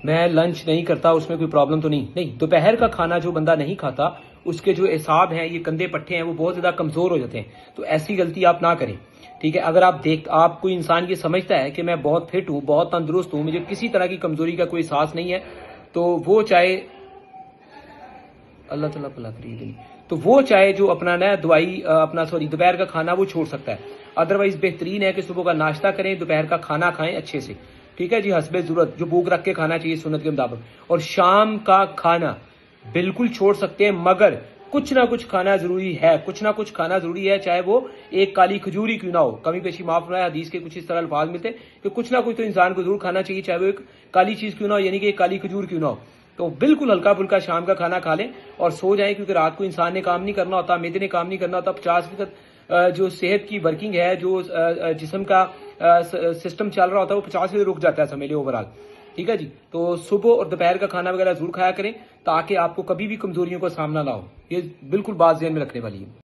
میں لنچ نہیں کرتا اس میں کوئی پرابلم تو نہیں، دوپہر کا کھانا جو بندہ نہیں کھاتا اس کے جو اعصاب ہیں، یہ کندھے پٹھے ہیں، وہ بہت زیادہ کمزور ہو جاتے ہیں، تو ایسی غلطی آپ نہ کریں، ٹھیک ہے؟ اگر آپ کوئی انسان یہ سمجھتا ہے کہ میں بہت فٹ ہوں، بہت تندرست ہوں، مجھے کسی طرح کی کمزوری کا کوئی احساس نہیں ہے، تو وہ چاہے اللہ تعالیٰ بھلا کرے، تو وہ چاہے جو اپنا نا دوپہر کا کھانا وہ چھوڑ سکتا ہے، ادروائز بہترین ہے کہ صبح کا ناشتہ کریں، دوپہر کا کھانا کھائیں اچھے سے، ٹھیک ہے جی، حسب ضرورت جو بھوک رکھ کے کھانا چاہیے سنت کے مطابق، اور شام کا کھانا بالکل چھوڑ سکتے ہیں، مگر کچھ نہ کچھ کھانا ضروری ہے، چاہے وہ ایک کالی کھجور ہی کیوں نہ ہو، کمی بیشی معاف فرمائے، حدیث کے کچھ اس طرح الفاظ ملتے ہیں کہ کچھ نہ کچھ تو انسان کو ضرور کھانا چاہیے، چاہے وہ ایک کالی چیز کیوں نہ ہو، یعنی کہ ایک کالی کھجور کیوں نہ ہو، تو بالکل ہلکا پھلکا شام کا کھانا کھا لیں اور سو جائیں، کیونکہ رات کو انسان نے کام نہیں کرنا ہوتا، معدے نے کام نہیں کرنا ہوتا، 50% جو صحت کی ورکنگ ہے، جو جسم کا سسٹم چل رہا ہوتا ہے، وہ 50% رک جاتا ہے سمجھ لیں اوور آل، ٹھیک ہے جی، تو صبح اور دوپہر کا کھانا وغیرہ ضرور کھایا کریں تاکہ آپ کو کبھی بھی کمزوریوں کا سامنا نہ ہو، یہ بالکل بات ذہن میں رکھنے والی ہے۔